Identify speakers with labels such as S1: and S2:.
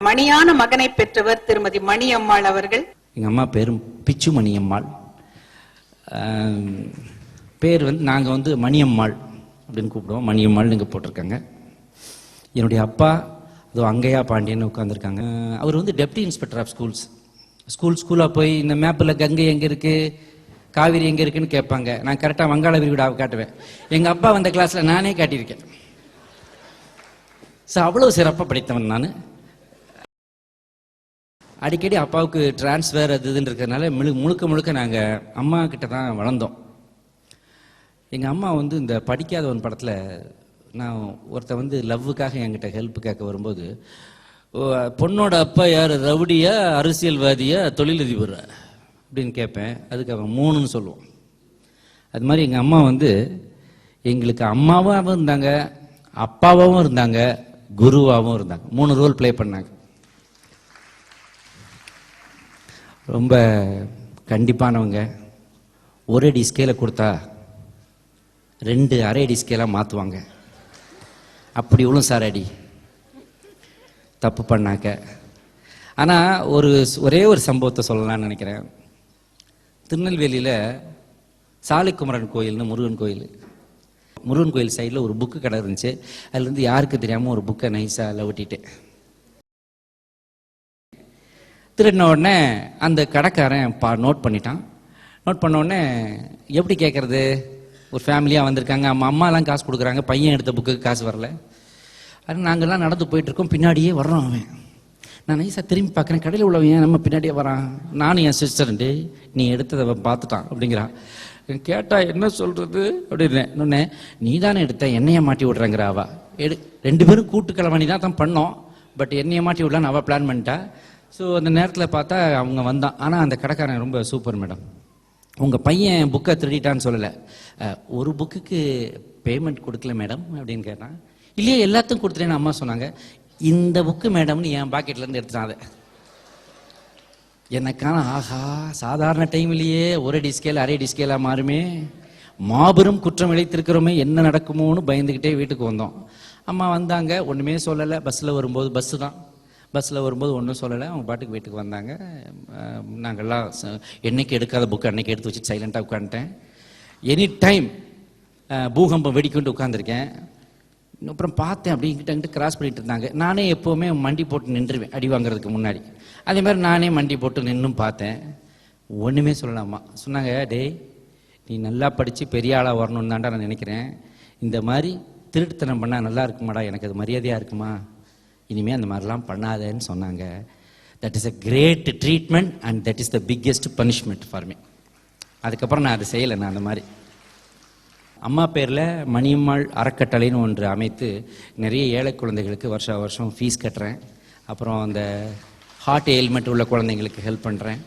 S1: மணியான மகனை பெற்றவர் திருமதி மணியம்மாள் அவர்கள்.
S2: எங்கள் அம்மா பேரும் பிச்சு மணியம்மாள். பேர் நாங்கள் மணியம்மாள் அப்படின்னு கூப்பிடுவோம். மணியம்மாள் இங்கே போட்டிருக்காங்க. என்னுடைய அப்பா அதோ அங்கையா பாண்டியன்னு உட்காந்துருக்காங்க. அவர் டெப்டி இன்ஸ்பெக்டர் ஆஃப் ஸ்கூல்ஸ். ஸ்கூலாக போய் இந்த மேப்பில் கங்கை எங்கே இருக்குது, காவிரி எங்கே இருக்குன்னு கேட்பாங்க. நான் கரெக்டாக வங்காள விரிகுடாவை காட்டுவேன். எங்கள் அப்பா வந்த கிளாஸில் நானே காட்டியிருக்கேன். ஸோ அவ்வளோ சிறப்பாக படித்தவன் நான். அடிக்கடி அப்பாவுக்கு டிரான்ஸ்ஃபர் அது இதுன்னு இருக்கிறதுனால முழுக்க நாங்கள் அம்மா கிட்ட தான் வளர்ந்தோம். எங்கள் அம்மா இந்த படிக்காதவன் படத்தில் நான் ஒருத்த லவ்வுக்காக என்கிட்ட ஹெல்ப் கேட்க வரும்போது, பொண்ணோட அப்பா யார், ரவுடியா அரசியல்வாதியா தொழிலதிபர் அப்படின்னு கேட்பேன். அதுக்கு அவன் 3ன்னு சொல்லுவோம். அது மாதிரி எங்கள் அம்மா எங்களுக்கு அம்மாவாகவும் இருந்தாங்க, அப்பாவாகவும் இருந்தாங்க, குருவாகவும் இருந்தாங்க. 3 ரோல் ப்ளே பண்ணாங்க. ரொம்ப கண்டிப்பானவங்க. ஒரு அடி ஸ்கேலை கொடுத்தா 2 அரை அடி ஸ்கேலாக மாற்றுவாங்க. அப்படி இவ்வளோ சார் அடி தப்பு பண்ணாக்க. ஆனால் ஒரே ஒரு சம்பவத்தை சொல்லலாம்னு நினைக்கிறேன். திருநெல்வேலியில் சாலைக்குமரன் கோயில்னு முருகன் கோயில் சைடில் ஒரு புக்கு கடை இருந்துச்சு. அதுலேருந்து யாருக்கு தெரியாமல் ஒரு புக்கை நைஸாக லவட்டிட்டேன். திருடின உடனே அந்த கடைக்காரன் நோட் பண்ணிட்டான். நோட் பண்ண உடனே எப்படி கேட்குறது, ஒரு ஃபேமிலியாக வந்திருக்காங்க, அம்மாலாம் காசு கொடுக்குறாங்க, பையன் எடுத்த புக்குக்கு காசு வரல. அது நாங்கள்லாம் நடந்து போயிட்டுருக்கோம், பின்னாடியே வர்றோம் அவன். நான் நைஸாக திரும்பி பார்க்குறேன், கடையில் உள்ளவன் நம்ம பின்னாடியே வரான். நானும் என் சிஸ்டர்ண்டு நீ எடுத்ததை பார்த்துட்டான் அப்படிங்கிறான். கேட்டால் என்ன சொல்கிறது அப்படின்னேன். இன்னொன்னே நீ தானே எடுத்த, என்னையை மாட்டி விட்றேங்கிற அவா. 2 பேரும் கூட்டுக்கிழமை தான் பண்ணோம். பட் என்னையை மாட்டி விடலான்னு அவள் பிளான் பண்ணிட்டா. ஸோ அந்த நேரத்தில் பார்த்தா அவங்க வந்தான். ஆனால் அந்த கடைக்காரன் ரொம்ப சூப்பர் மேடம். உங்கள் பையன் புக்கை திருடிட்டான்னு சொல்லலை, ஒரு புக்குக்கு பேமெண்ட் கொடுக்கல மேடம் அப்படின்னு கேட்டான். இல்லையே எல்லாத்துக்கும் கொடுத்துட்டேன்னு அம்மா சொன்னாங்க. இந்த புக்கு மேடம்னு என் பாக்கெட்லேருந்து எடுத்துட்டான். அதை எனக்கான ஆஹா, சாதாரண டைம்லேயே ஒரு அடி ஸ்கேல் அரை அடி ஸ்கேலாக மாறுமே, மாபெரும் குற்றம் இழைத்திருக்கிறோமே, என்ன நடக்குமோன்னு பயந்துக்கிட்டே வீட்டுக்கு வந்தோம். அம்மா வந்தாங்க, ஒன்றுமே சொல்லலை. பஸ்ஸில் வரும்போது ஒன்றும் சொல்லலை. அவங்க பாட்டுக்கு வீட்டுக்கு வந்தாங்க. நாங்கள்லாம் என்னைக்கு எடுக்காத புக்கு அன்னைக்கு எடுத்து வச்சுட்டு சைலண்ட்டாக உட்காந்துட்டேன். எனி டைம் பூகம்பம் வெடிக்கொண்டு உட்காந்துருக்கேன். அப்புறம் பார்த்தேன், அப்படி கிட்ட கிராஸ் பண்ணிட்டு இருந்தாங்க. நானே எப்போவுமே மண்டி போட்டு நின்றுவேன் அடி வாங்குறதுக்கு முன்னாடி. அதே மாதிரி நானே மண்டி போட்டு நின்றும் பார்த்தேன். ஒன்றுமே சொல்லலாமா. சொன்னாங்க, டேய் நீ நல்லா படித்து பெரிய ஆளாக வரணும்னு தான்டா நான் நினைக்கிறேன். இந்த மாதிரி திருட்டுத்தனம் பண்ணால் நல்லா இருக்குமாடா, எனக்கு அது மரியாதையாக இருக்குமா, இனிமேல் அந்த மாதிரிலாம் பண்ணாதேன்னு சொன்னாங்க. That is a great treatment and that is the biggest punishment for me. அதுக்கப்புறம் நான் அதை செய்யலை. நான் அந்த மாதிரி அம்மா பேரில் மணியம்மாள் அறக்கட்டளைன்னு ஒன்று அமைத்து நிறைய ஏழை குழந்தைகளுக்கு வருஷம் ஃபீஸ் கட்டுறேன். அப்புறம் அந்த ஹார்ட் எயில்மெண்ட் உள்ள குழந்தைங்களுக்கு ஹெல்ப் பண்ணுறேன்.